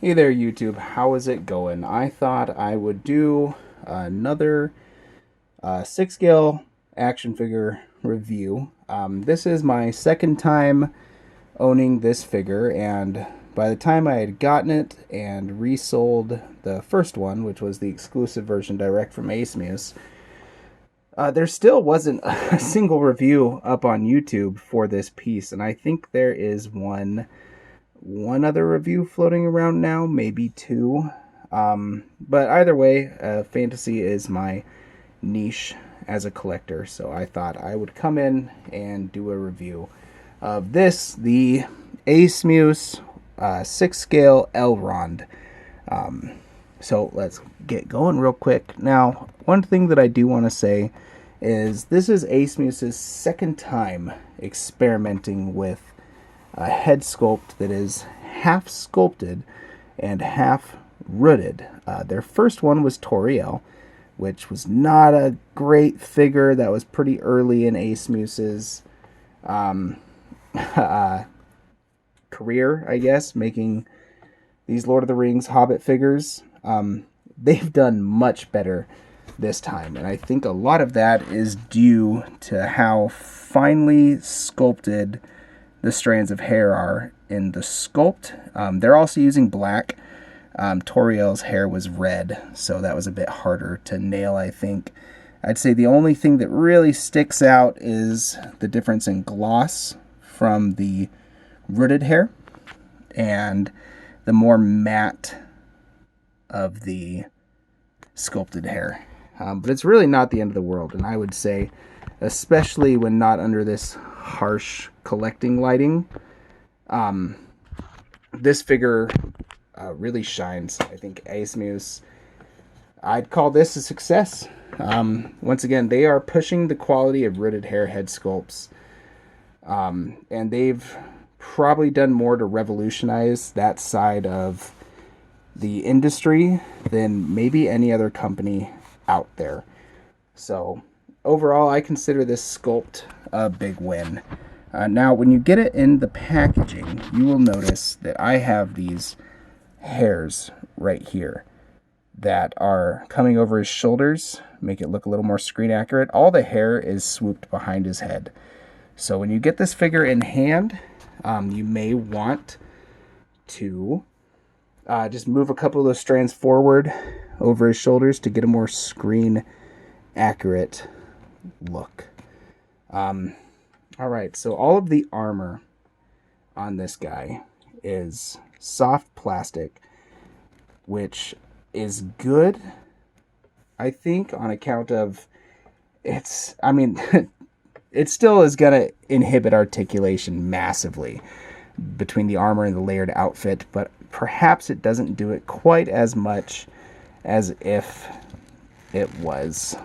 Hey there, YouTube. How is it going? I thought I would do another 6 scale action figure review. This is my second time owning this figure, and by the time I had gotten it and resold the first one, which was the exclusive version direct from Asmus, there still wasn't a single review up on YouTube for this piece, and I think there is one other review floating around now, maybe two. But either way, fantasy is my niche as a collector, so I thought I would come in and do a review of this, the Asmus 6 scale Elrond. So let's get going real quick. Now, one thing that I do want to say is this is Asmus's second time experimenting with a head sculpt that is half sculpted and half rooted. Their first one was Toriel, which was not a great figure. That was pretty early in Asmus's career, I guess, making these Lord of the Rings Hobbit figures. They've done much better this time, and I think a lot of that is due to how finely sculpted the strands of hair are in the sculpt. They're also using black. Toriel's hair was red, so that was a bit harder to nail, I think. I'd say the only thing that really sticks out is the difference in gloss from the rooted hair and the more matte of the sculpted hair. But it's really not the end of the world, and I would say, especially when not under this harsh collecting lighting, this figure really shines. I think Asmus, I'd call this a success. Once again, they are pushing the quality of rooted hair head sculpts, and they've probably done more to revolutionize that side of the industry than maybe any other company out there. So overall, I consider this sculpt a big win. Now, when you get it in the packaging, you will notice that I have these hairs right here that are coming over his shoulders, make it look a little more screen accurate. All the hair is swooped behind his head. So when you get this figure in hand, you may want to just move a couple of those strands forward over his shoulders to get a more screen accurate look. All right, so all of the armor on this guy is soft plastic, which is good, I think, on account of it still is going to inhibit articulation massively between the armor and the layered outfit, but perhaps it doesn't do it quite as much as if it was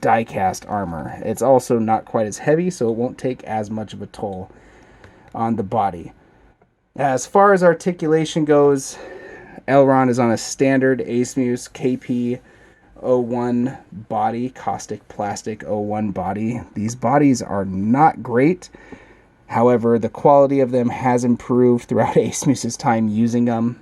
die-cast armor. It's also not quite as heavy, so it won't take as much of a toll on the body. As far as articulation goes, Elrond is on a standard Asmus KP01 body, caustic plastic 01 body. These bodies are not great. However, the quality of them has improved throughout Asmus's time using them.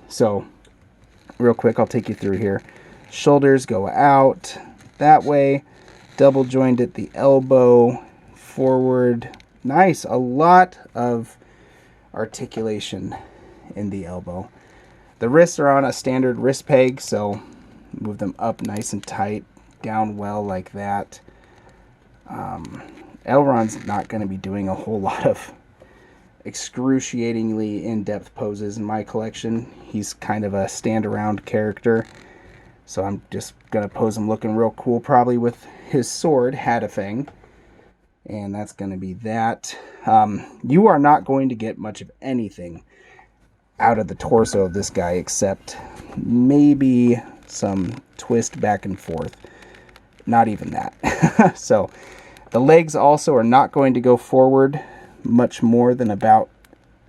So, real quick, I'll take you through here. Shoulders go out that way, double joined at the elbow, forward. Nice, a lot of articulation in the elbow. The wrists are on a standard wrist peg, so move them up nice and tight, down well like that. Elrond's not going to be doing a whole lot of excruciatingly in-depth poses in my collection. He's kind of a stand-around character, so I'm just going to pose him looking real cool, probably with his sword, Hadafang. And that's going to be that. You are not going to get much of anything out of the torso of this guy except maybe some twist back and forth. Not even that. So the legs also are not going to go forward much more than about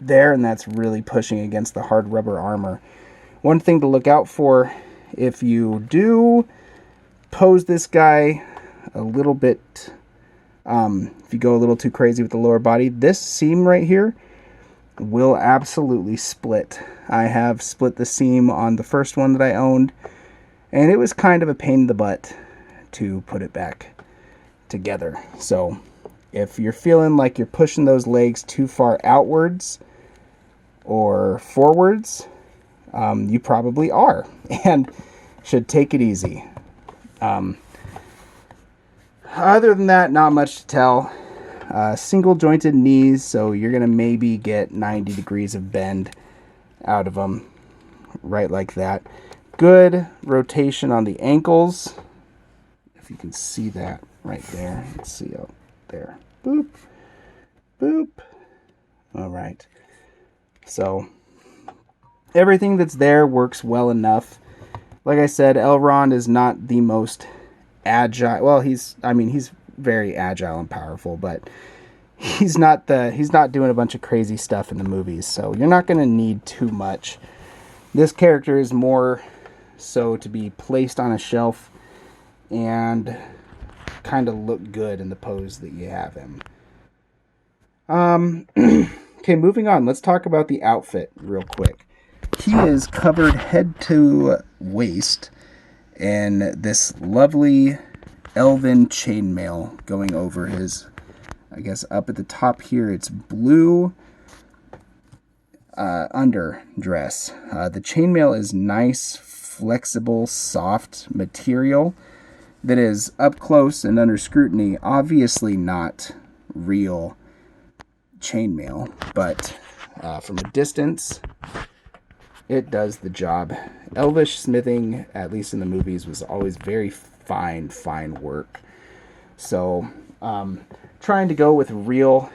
there, and that's really pushing against the hard rubber armor. One thing to look out for, if you do pose this guy a little bit, if you go a little too crazy with the lower body, this seam right here will absolutely split. I have split the seam on the first one that I owned, and it was kind of a pain in the butt to put it back together. So if you're feeling like you're pushing those legs too far outwards or forwards, you probably are, and should take it easy. Other than that, not much to tell. Single jointed knees, so you're going to maybe get 90 degrees of bend out of them, right like that. Good rotation on the ankles. If you can see that right there. Let's see out there. Boop. Boop. All right. So everything that's there works well enough. Like I said, Elrond is not the most agile. Well, he's very agile and powerful, but he's not doing a bunch of crazy stuff in the movies, so you're not going to need too much. This character is more so to be placed on a shelf and kind of look good in the pose that you have him. Okay, moving on. Let's talk about the outfit real quick. He is covered head to waist in this lovely elven chainmail going over his, I guess up at the top here, it's blue underdress. The chainmail is nice, flexible, soft material that is up close and under scrutiny, obviously not real chainmail, but from a distance, it does the job. Elvish smithing, at least in the movies, was always very fine work. So, trying to go with real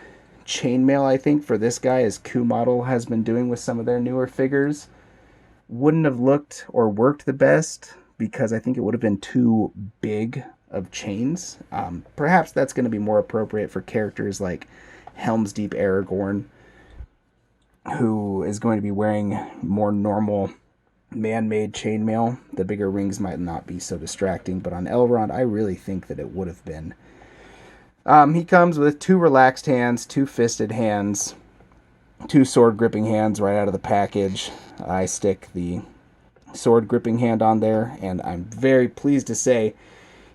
chainmail, I think, for this guy, as Q Model has been doing with some of their newer figures, wouldn't have looked or worked the best, because I think it would have been too big of chains. Perhaps that's going to be more appropriate for characters like Helm's Deep Aragorn, who is going to be wearing more normal man-made chainmail. The bigger rings might not be so distracting, but on Elrond, I really think that it would have been. He comes with 2 relaxed hands, 2 fisted hands, 2 sword gripping hands right out of the package. I stick the sword gripping hand on there, and I'm very pleased to say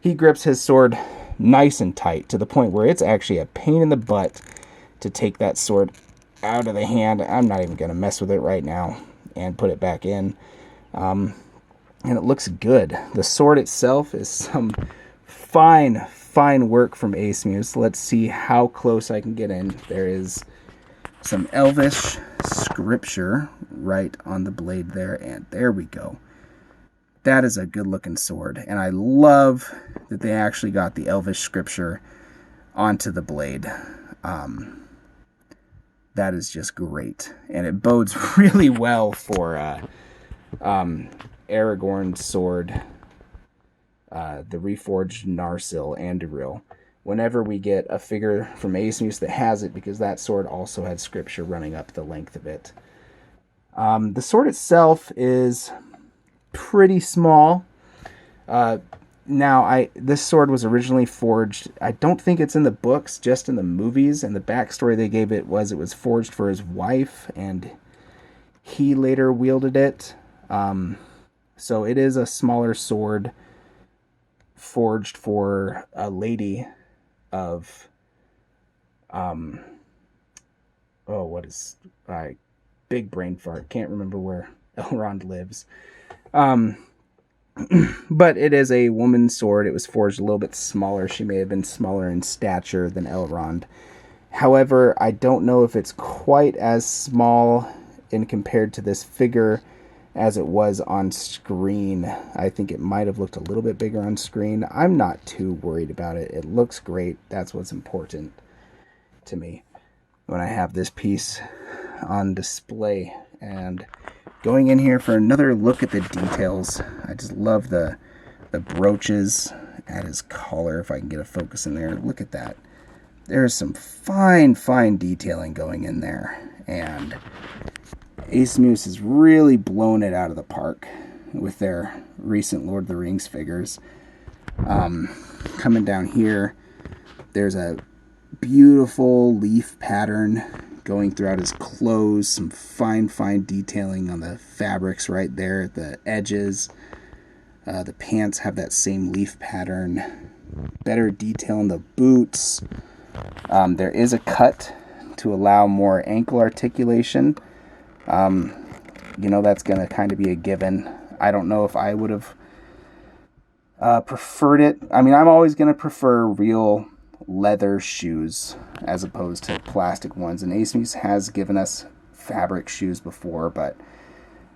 he grips his sword nice and tight, to the point where it's actually a pain in the butt to take that sword out of the hand. I'm not even going to mess with it right now and put it back in. And it looks good. The sword itself is some fine work from Asmus. Let's see how close I can get in. There is some Elvish scripture right on the blade there, and there we go. That is a good looking sword, and I love that they actually got the Elvish scripture onto the blade. That is just great, and it bodes really well for Aragorn's sword, the reforged Narsil Anduril, whenever we get a figure from Asmus that has it, because that sword also had scripture running up the length of it. The sword itself is pretty small. Now, this sword was originally forged, I don't think it's in the books, just in the movies, and the backstory they gave it was forged for his wife, and he later wielded it. So it is a smaller sword forged for a lady of, big brain fart, can't remember where Elrond lives. But it is a woman's sword. It was forged a little bit smaller. She may have been smaller in stature than Elrond. However, I don't know if it's quite as small in compared to this figure as it was on screen. I think it might have looked a little bit bigger on screen. I'm not too worried about it. It looks great. That's what's important to me when I have this piece on display. And going in here for another look at the details, I just love the brooches at his collar, if I can get a focus in there. Look at that. There's some fine detailing going in there, and Asmus has really blown it out of the park with their recent Lord of the Rings figures. Coming down here, there's a beautiful leaf pattern going throughout his clothes, some fine detailing on the fabrics right there at the edges. The pants have that same leaf pattern. Better detail in the boots. There is a cut to allow more ankle articulation. That's going to kind of be a given. I don't know if I would have preferred it. I mean, I'm always going to prefer real leather shoes as opposed to plastic ones. And Asmus has given us fabric shoes before, but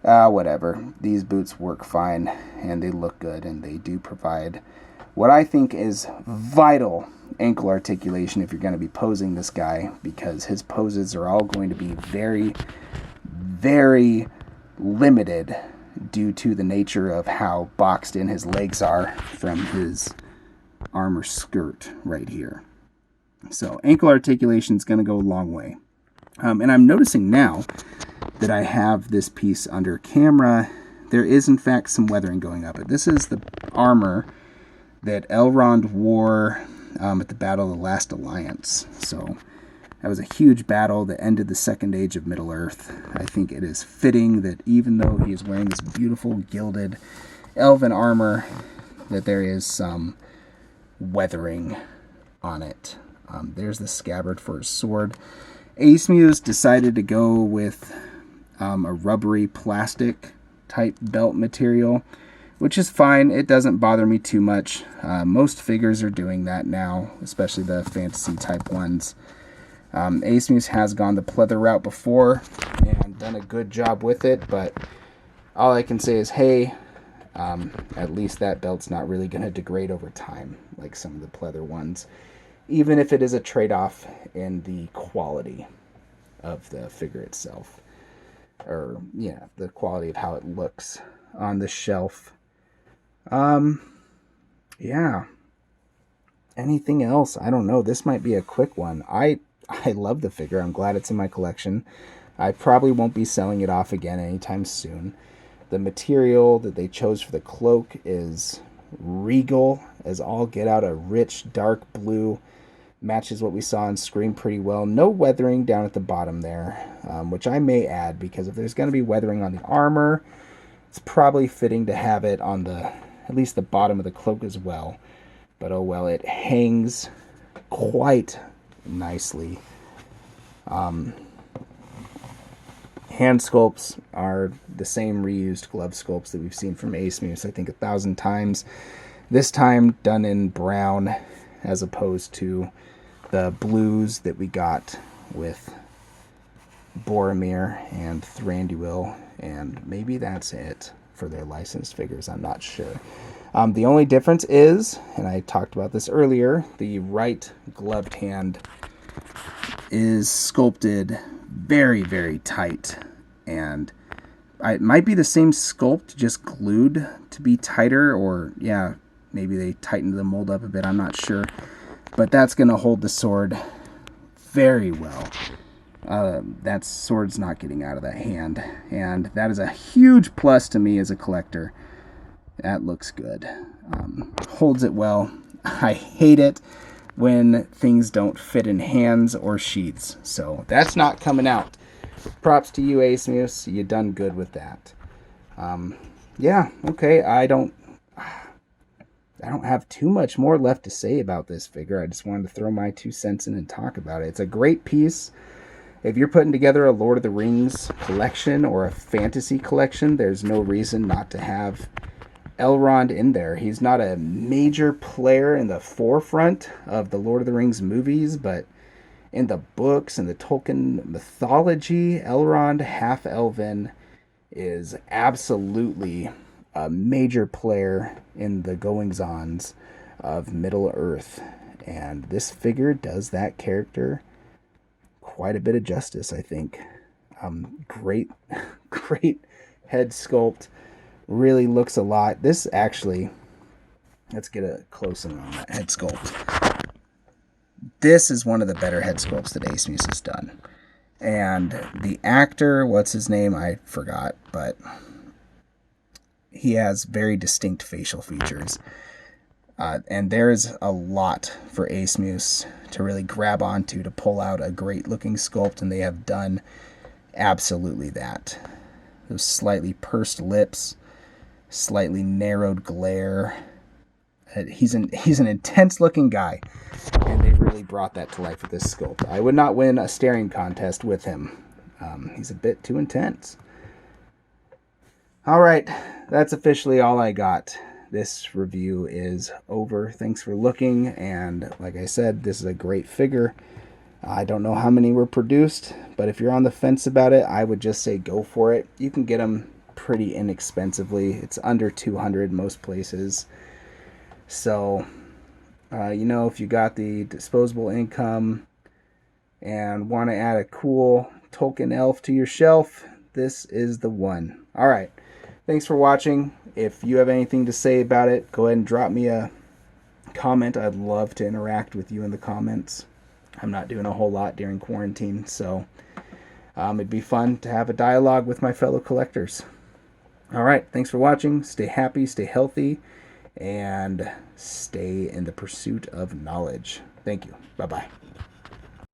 whatever. These boots work fine, and they look good, and they do provide what I think is vital ankle articulation if you're going to be posing this guy, because his poses are all going to be very, very limited due to the nature of how boxed in his legs are from his armor skirt right here. So ankle articulation is going to go a long way. And I'm noticing now that I have this piece under camera, there is in fact some weathering going up. This is the armor that Elrond wore at the Battle of the Last Alliance. So that was a huge battle that ended the Second Age of Middle-earth. I think it is fitting that even though he is wearing this beautiful gilded elven armor, that there is some weathering on it. There's the scabbard for his sword. Asmus decided to go with a rubbery plastic type belt material, which is fine. It doesn't bother me too much. Most figures are doing that now, especially the fantasy type ones. Asmus has gone the pleather route before and done a good job with it, but all I can say is, hey, at least that belt's not really going to degrade over time like some of the pleather ones, even if it is a trade-off in the quality of the figure itself, or the quality of how it looks on the shelf. Anything else? I don't know. This might be a quick one. I love the figure. I'm glad it's in my collection. I probably won't be selling it off again anytime soon. The material that they chose for the cloak is regal as all get out. A rich dark blue, matches what we saw on screen pretty well. No weathering down at the bottom there, which I may add, because if there's going to be weathering on the armor, it's probably fitting to have it on at least the bottom of the cloak as well. But oh well, it hangs quite nicely. Hand sculpts are the same reused glove sculpts that we've seen from Asmus, I think 1,000 times. This time done in brown as opposed to the blues that we got with Boromir and Thranduil, and maybe that's it for their licensed figures. I'm not sure. The only difference is, and I talked about this earlier, the right gloved hand is sculpted very, very tight, and it might be the same sculpt, just glued to be tighter, or maybe they tightened the mold up a bit, I'm not sure, but that's going to hold the sword very well. That sword's not getting out of that hand, and that is a huge plus to me as a collector. That looks good. Holds it well. I hate it when things don't fit in hands or sheaths, so that's not coming out. Props to you, Asmus. You done good with that. Okay. I don't have too much more left to say about this figure. I just wanted to throw my 2 cents in and talk about it. It's a great piece. If you're putting together a Lord of the Rings collection or a fantasy collection, there's no reason not to have Elrond in there. He's not a major player in the forefront of the Lord of the Rings movies, but in the books and the Tolkien mythology, Elrond, half-elven, is absolutely a major player in the goings-ons of Middle-earth. And this figure does that character quite a bit of justice, I think. Great head sculpt. Really looks a lot. This actually, let's get a close-in on that head sculpt. This is one of the better head sculpts that Asmus has done. And the actor, what's his name? I forgot, but he has very distinct facial features. And there's a lot for Asmus to really grab onto to pull out a great looking sculpt, and they have done absolutely that. Those slightly pursed lips, slightly narrowed glare. He's an intense looking guy, and they really brought that to life with this sculpt. I would not win a staring contest with him. He's a bit too intense. All right, that's officially all I got. This review is over. Thanks for looking, and like I said, this is a great figure. I don't know how many were produced, but if you're on the fence about it, I would just say go for it. You can get them pretty inexpensively. It's under 200 most places. So, if you got the disposable income and want to add a cool Tolkien elf to your shelf, this is the one. All right. Thanks for watching. If you have anything to say about it, go ahead and drop me a comment. I'd love to interact with you in the comments. I'm not doing a whole lot during quarantine, so it'd be fun to have a dialogue with my fellow collectors. All right. Thanks for watching. Stay happy, stay healthy, and stay in the pursuit of knowledge. Thank you. Bye-bye.